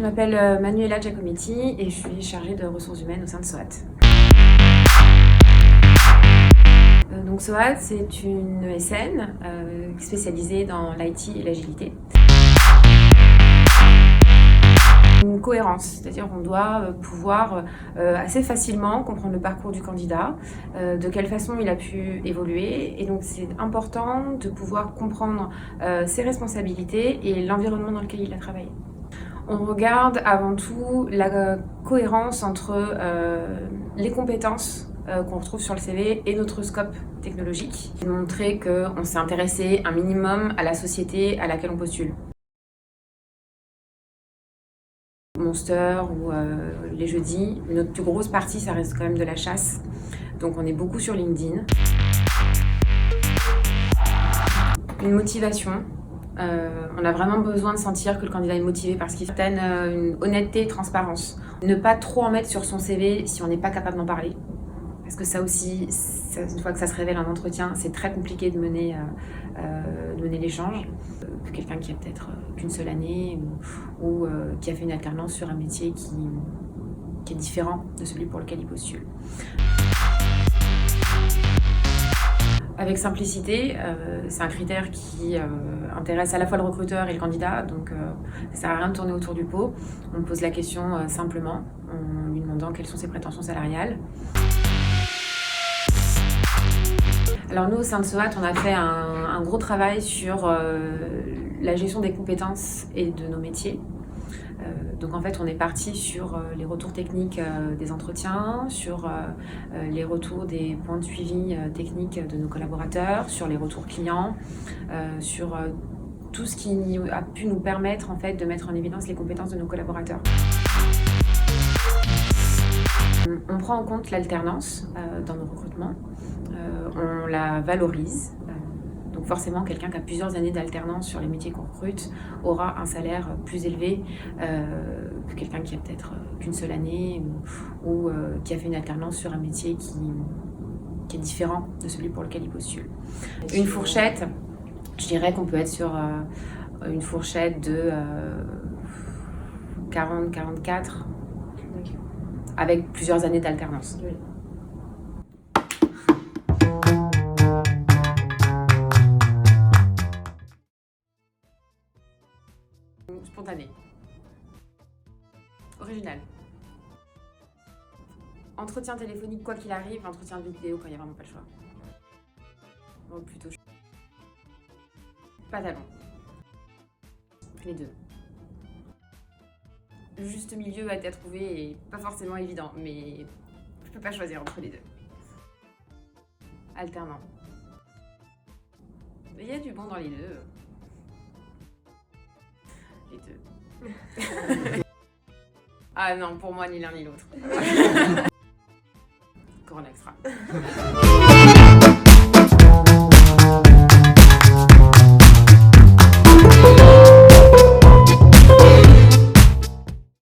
m'appelle Manuela Giacometti et je suis chargée de ressources humaines au sein de SOAT. Donc SOAT, c'est une ESN spécialisée dans l'IT et l'agilité. Une cohérence, c'est-à-dire qu'on doit pouvoir assez facilement comprendre le parcours du candidat, de quelle façon il a pu évoluer, et donc c'est important de pouvoir comprendre ses responsabilités et l'environnement dans lequel il a travaillé. On regarde avant tout la cohérence entre les compétences qu'on retrouve sur le CV et notre scope technologique. Montrer qu'on s'est intéressé un minimum à la société à laquelle on postule. Monster ou les jeudis, notre plus grosse partie, ça reste quand même de la chasse. Donc on est beaucoup sur LinkedIn. Une motivation. On a vraiment besoin de sentir que le candidat est motivé parce qu'il faut une honnêteté et transparence. Ne pas trop en mettre sur son CV si on n'est pas capable d'en parler. Parce que ça aussi, une fois que ça se révèle en entretien, c'est très compliqué de mener l'échange. Quelqu'un qui a peut-être qu'une seule année ou qui a fait une alternance sur un métier qui est différent de celui pour lequel il postule. Avec simplicité, c'est un critère qui intéresse à la fois le recruteur et le candidat, donc ça sert à rien de tourner autour du pot. On pose la question simplement, en lui demandant quelles sont ses prétentions salariales. Alors nous, au sein de SOAT, on a fait un gros travail sur la gestion des compétences et de nos métiers. Donc en fait, on est parti sur les retours techniques des entretiens, sur les retours des points de suivi techniques de nos collaborateurs, sur les retours clients, sur tout ce qui a pu nous permettre en fait de mettre en évidence les compétences de nos collaborateurs. On prend en compte l'alternance dans nos recrutements, on la valorise. Donc forcément, quelqu'un qui a plusieurs années d'alternance sur les métiers qu'on recrute aura un salaire plus élevé que quelqu'un qui a peut-être qu'une seule année ou qui a fait une alternance sur un métier qui est différent de celui pour lequel il postule. Une fourchette, je dirais qu'on peut être sur une fourchette de 40-44 avec plusieurs années d'alternance. Oui. Spontané. Original. Entretien téléphonique quoi qu'il arrive, entretien vidéo quand il n'y a vraiment pas le choix. Bon, plutôt pas talent. Les deux. Le juste milieu à être trouvé est pas forcément évident, mais je peux pas choisir entre les deux. Alternant. Il y a du bon dans les deux. Les deux. Ah non, pour moi, ni l'un ni l'autre. Corona Extra.